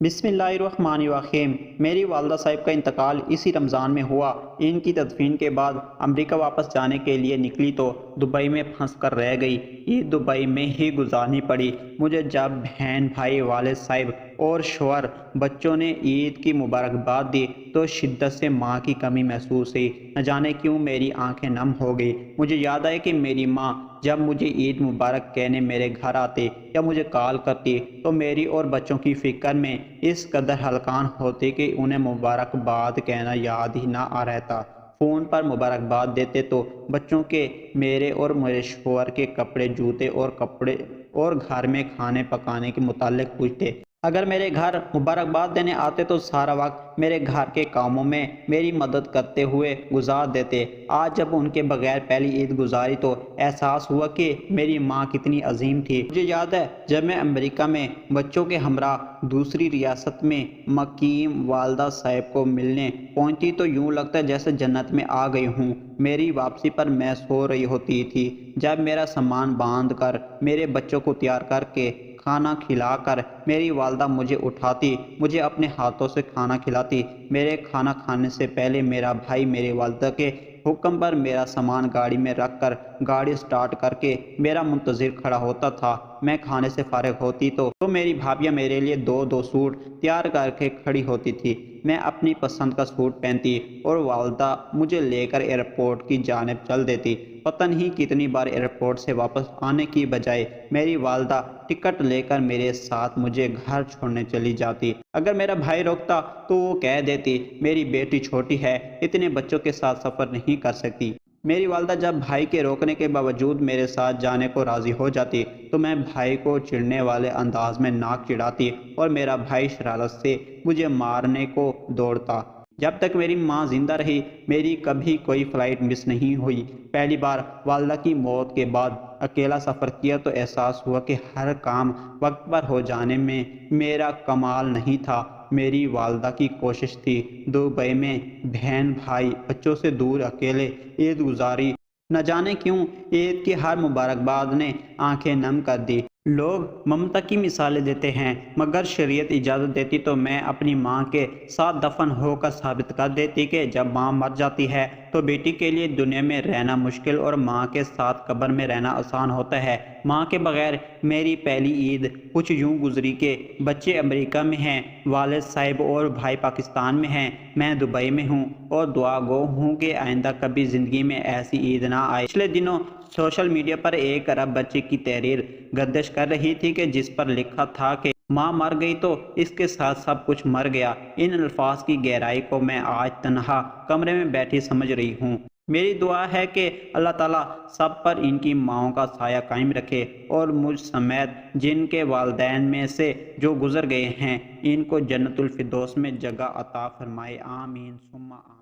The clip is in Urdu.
بسم اللہ الرحمن الرحیم۔ میری والدہ صاحب کا انتقال اسی رمضان میں ہوا۔ ان کی تدفین کے بعد امریکہ واپس جانے کے لیے نکلی تو دبئی میں پھنس کر رہ گئی۔ عید دبئی میں ہی گزارنی پڑی مجھے۔ جب بہن بھائی، والد صاحب اور شوہر بچوں نے عید کی مبارکباد دی تو شدت سے ماں کی کمی محسوس ہوئی۔ نہ جانے کیوں میری آنکھیں نم ہو گئی۔ مجھے یاد آئے کہ میری ماں جب مجھے عید مبارک کہنے میرے گھر آتی یا مجھے کال کرتی تو میری اور بچوں کی فکر میں اس قدر ہلکان ہوتی کہ انہیں مبارکباد کہنا یاد ہی نہ آ رہتا۔ فون پر مبارکباد دیتے تو بچوں کے، میرے اور میرے شوہر کے کپڑے، جوتے اور گھر میں کھانے پکانے کے متعلق پوچھتے۔ اگر میرے گھر مبارکباد دینے آتے تو سارا وقت میرے گھر کے کاموں میں میری مدد کرتے ہوئے گزار دیتے۔ آج جب ان کے بغیر پہلی عید گزاری تو احساس ہوا کہ میری ماں کتنی عظیم تھی۔ مجھے یاد ہے جب میں امریکہ میں بچوں کے ہمراہ دوسری ریاست میں مقیم والدہ صاحب کو ملنے پہنچتی تو یوں لگتا جیسے جنت میں آ گئی ہوں۔ میری واپسی پر میں سو رہی ہوتی تھی جب میرا سامان باندھ کر، میرے بچوں کو تیار کر کے، کھانا کھلا کر میری والدہ مجھے اٹھاتی، مجھے اپنے ہاتھوں سے کھانا کھلاتی۔ میرے کھانا کھانے سے پہلے میرا بھائی میری والدہ کے حکم پر میرا سامان گاڑی میں رکھ کر گاڑی سٹارٹ کر کے میرا منتظر کھڑا ہوتا تھا۔ میں کھانے سے فارغ ہوتی تو میری بھابیاں میرے لیے دو دو سوٹ تیار کر کے کھڑی ہوتی تھی۔ میں اپنی پسند کا سوٹ پہنتی اور والدہ مجھے لے کر ایئرپورٹ کی جانب چل دیتی۔ پتہ نہیں کتنی بار ایئرپورٹ سے واپس آنے کی بجائے میری والدہ ٹکٹ لے کر میرے ساتھ مجھے گھر چھوڑنے چلی جاتی۔ اگر میرا بھائی روکتا تو وہ کہہ دیتی میری بیٹی چھوٹی ہے، اتنے بچوں کے ساتھ سفر نہیں کر سکتی۔ میری والدہ جب بھائی کے روکنے کے باوجود میرے ساتھ جانے کو راضی ہو جاتی تو میں بھائی کو چڑھنے والے انداز میں ناک چڑھاتی اور میرا بھائی شرارت سے مجھے مارنے کو دوڑتا۔ جب تک میری ماں زندہ رہی میری کبھی کوئی فلائٹ مس نہیں ہوئی۔ پہلی بار والدہ کی موت کے بعد اکیلا سفر کیا تو احساس ہوا کہ ہر کام وقت پر ہو جانے میں میرا کمال نہیں تھا، میری والدہ کی کوشش تھی۔ دبئی میں بہن بھائی بچوں سے دور اکیلے عید گزاری۔ نہ جانے کیوں عید کی ہر مبارکباد نے آنکھیں نم کر دی۔ لوگ ممتا کی مثالیں دیتے ہیں مگر شریعت اجازت دیتی تو میں اپنی ماں کے ساتھ دفن ہو کر ثابت کر دیتی کہ جب ماں مر جاتی ہے تو بیٹی کے لیے دنیا میں رہنا مشکل اور ماں کے ساتھ قبر میں رہنا آسان ہوتا ہے۔ ماں کے بغیر میری پہلی عید کچھ یوں گزری کہ بچے امریکہ میں ہیں، والد صاحب اور بھائی پاکستان میں ہیں، میں دبئی میں ہوں اور دعا گو ہوں کہ آئندہ کبھی زندگی میں ایسی عید نہ آئے۔ پچھلے دنوں سوشل میڈیا پر ایک عرب بچے کی تحریر گردش کر رہی تھی کہ جس پر لکھا تھا کہ ماں مر گئی تو اس کے ساتھ سب کچھ مر گیا۔ ان الفاظ کی گہرائی کو میں آج تنہا کمرے میں بیٹھی سمجھ رہی ہوں۔ میری دعا ہے کہ اللہ تعالیٰ سب پر ان کی ماؤں کا سایہ قائم رکھے اور مجھ سمیت جن کے والدین میں سے جو گزر گئے ہیں ان کو جنت الفردوس میں جگہ عطا فرمائے۔ آمین ثم آمین۔